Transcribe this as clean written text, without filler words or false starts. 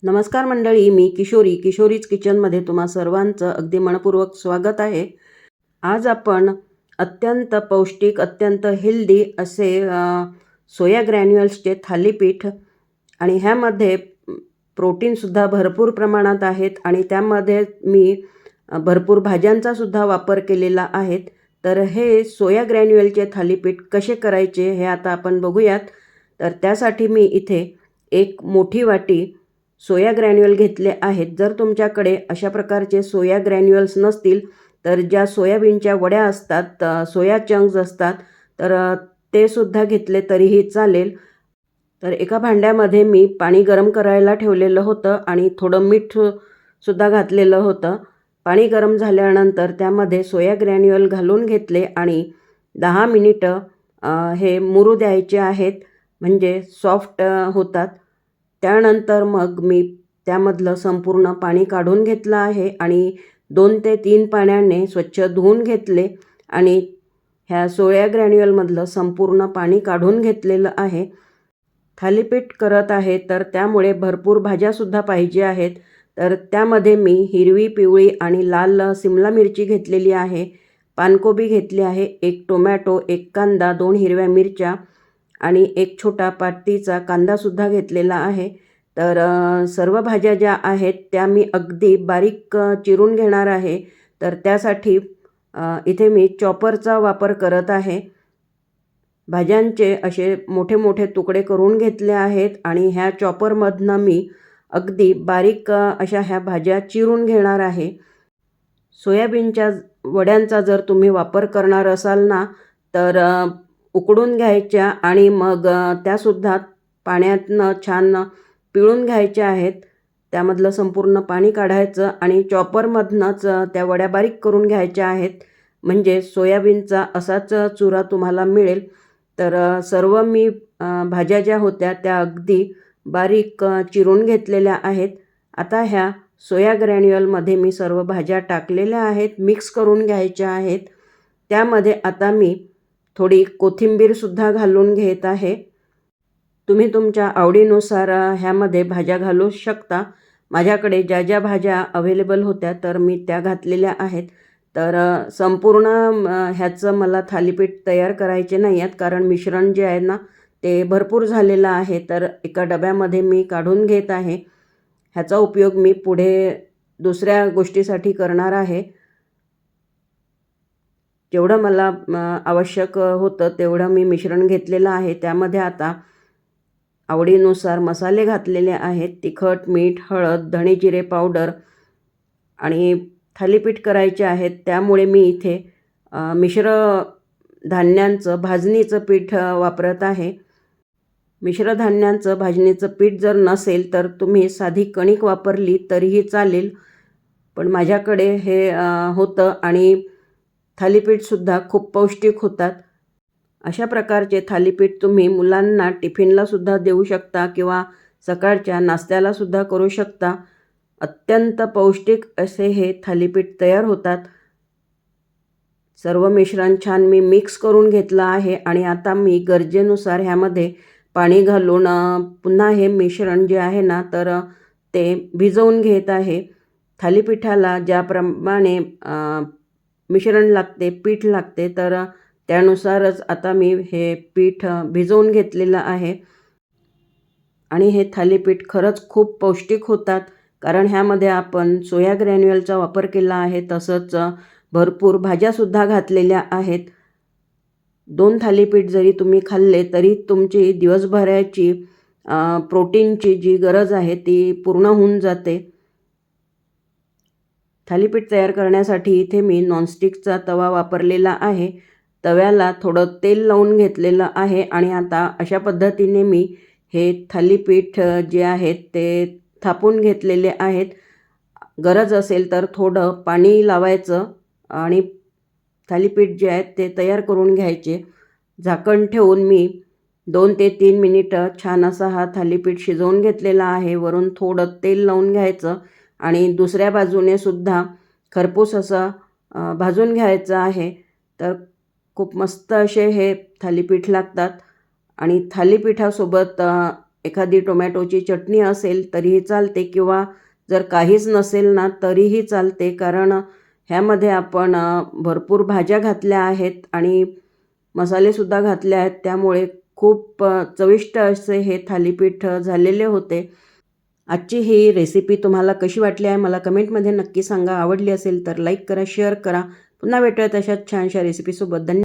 नमस्कार मंडळी, मी किशोरीज किचनमध्ये तुम्हा सर्वांचं अगदी मनपूर्वक स्वागत आहे. आज आपण अत्यंत पौष्टिक, अत्यंत हेल्दी असे सोया ग्रॅन्युअल्सचे थालीपीठ आणि ह्यामध्ये प्रोटीनसुद्धा भरपूर प्रमाणात आहेत आणि त्यामध्ये मी भरपूर भाज्यांचासुद्धा वापर केलेला आहे. तर हे सोया ग्रॅन्युअलचे थालीपीठ कसे करायचे हे आता आपण बघूयात. तर त्यासाठी मी इथे एक मोठी वाटी सोया ग्रॅन्युअल घेतले आहेत. जर तुमच्याकडे अशा प्रकारचे सोया ग्रॅन्युअल्स नसतील तर ज्या सोयाबीनच्या वड्या असतात, सोया चंक्स असतात, तर ते सुद्धा घेतले तरीही चालेल. तर एका भांड्यामध्ये मी पाणी गरम करायला ठेवलेलं होतं आणि थोडं मीठ सुद्धा घातलेलं होतं. पाणी गरम झाल्यानंतर त्यामध्ये सोया ग्रॅन्युअल घालून घेतले आणि 10 मिनिटं हे मुरू द्यायचे आहेत, म्हणजे सॉफ्ट होतात. त्यानंतर मग मी त्यामधलं संपूर्ण पाणी काढून घेतलं आहे आणि 2 ते 3 पाण्याने स्वच्छ धुवून घेतले आणि ह्या सोया ग्रॅन्युअलमधलं संपूर्ण पाणी काढून घेतलेलं आहे. थालीपीठ करत आहे तर त्यामुळे भरपूर भाज्यासुद्धा पाहिजे आहेत. तर त्यामध्ये मी हिरवी, पिवळी आणि लाल सिमला मिरची घेतलेली आहे, पानकोबी घेतली आहे, 1 टोमॅटो, 1 कांदा, 2 हिरव्या मिरच्या आणि 1 छोटा पातीचा कांदासुद्धा घेतलेला आहे. तर सर्व भाज्या ज्या आहेत त्या मी अगदी बारीक चिरून घेणार आहे. तर त्यासाठी इथे मी चॉपरचा वापर करत आहे. भाज्यांचे असे मोठे मोठे तुकडे करून घेतले आहेत आणि ह्या चॉपरमधनं मी अगदी बारीक अशा ह्या भाज्या चिरून घेणार आहे. सोयाबीनच्या वड्यांचा जर तुम्ही वापर करणार असाल ना, तर उकडून घ्यायच्या आणि मग त्यासुद्धा पाण्यातनं छान पिळून घ्यायच्या आहेत. त्यामधलं संपूर्ण पाणी काढायचं आणि चॉपरमधनंच त्या वड्या बारीक करून घ्यायच्या आहेत, म्हणजे सोयाबीनचा असाच चुरा तुम्हाला मिळेल. तर सर्व मी भाज्या ज्या होत्या त्या अगदी बारीक चिरून घेतलेल्या आहेत. आता ह्या सोया ग्रॅन्युअलमध्ये मी सर्व भाज्या टाकलेल्या आहेत, मिक्स करून घ्यायच्या आहेत. त्यामध्ये आता मी थोडी कोथिंबीरसुद्धा घालून घेत आहे. तुम्ही तुमच्या आवडीनुसार ह्यामध्ये भाज्या घालू शकता. माझ्याकडे ज्या ज्या भाज्या अवेलेबल होत्या तर मी त्या घातलेल्या आहेत. तर संपूर्ण ह्याचं मला थालीपीठ तयार करायचे नाही आहेत, कारण मिश्रण जे आहे ना ते भरपूर झालेलं आहे. तर एका डब्यामध्ये मी काढून घेत आहे. ह्याचा उपयोग मी पुढे दुसऱ्या गोष्टीसाठी करणार आहे. जेवढं मला आवश्यक होतं तेवढं मी मिश्रण घेतलेलं आहे. त्यामध्ये आता आवडीनुसार मसाले घातलेले आहेत, तिखट, मीठ, हळद, धणे जिरे पावडर आणि थालीपीठ करायचे आहेत. त्यामुळे मी इथे मिश्र धान्यांचं भाजणीचं पीठ वापरत आहे. मिश्र धान्यांचं भाजणीचं पीठ जर नसेल तर तुम्ही साधी कणिक वापरली तरीही चालेल, पण माझ्याकडे हे होतं आणि थालीपीठसुद्धा खूप पौष्टिक होतात. अशा प्रकारचे थालीपीठ तुम्ही मुलांना टिफिनलासुद्धा देऊ शकता किंवा सकाळच्या नाश्त्यालासुद्धा करू शकता. अत्यंत पौष्टिक असे हे थालीपीठ तयार होतात. सर्व मिश्रण छान मी मिक्स करून घेतलं आहे आणि आता मी गरजेनुसार ह्यामध्ये पाणी घालून पुन्हा हे मिश्रण जे आहे ना तर ते भिजवून घेत आहे. थालीपीठाला ज्याप्रमाणे मिश्रण लागते, पीठ लागते, तर त्यानुसारच आता मी हे पीठ भिजवून घेतलेलं आहे. आणि हे थालीपीठ खरंच खूप पौष्टिक होतात, कारण ह्यामध्ये आपण सोया ग्रॅन्युअलचा वापर केला आहे, तसंच भरपूर भाज्यासुद्धा घातलेल्या आहेत. 2 थालीपीठ जरी तुम्ही खाल्ले तरी तुमची दिवसभराची प्रोटीनची जी गरज आहे ती पूर्ण होऊन जाते. थालीपीठ तयार करण्यासाठी इथे मी नॉनस्टिकचा तवा वापरलेला आहे. तव्याला थोडं तेल लावून घेतलेलं आहे आणि आता अशा पद्धतीने मी हे थालीपीठ जे आहेत ते थापून घेतलेले आहेत. गरज असेल तर थोडं पाणी लावायचं आणि थालीपीठ जे आहेत ते तयार करून घ्यायचे. झाकण ठेवून मी 2 ते 3 मिनिटं छान असा हा थालीपीठ शिजवून घेतलेला आहे. वरून थोडं तेल लावून घ्यायचं आणि दुसऱ्या बाजूने सुद्धा खरपूस असं भाजून घ्यायचं आहे. तर खूप मस्त असे हे थालीपीठ लागतात आणि थालीपीठासोबत एखादी टोमॅटोची चटणी असेल तरीही चालते, किंवा जर काहीच नसेल ना तरीही चालते, कारण ह्यामध्ये आपण भरपूर भाज्या घातल्या आहेत आणि मसालेसुद्धा घातले आहेत. त्यामुळे खूप चविष्ट असे हे थालीपीठ झालेले होते. आजची ही रेसिपी तुम्हाला कशी वाटली आहे मला कमेंटमध्ये नक्की सांगा. आवडली असेल तर लाईक करा, शेअर करा. पुन्हा भेटूयात अशाच छानशा रेसिपीसोबत. धन्यवाद.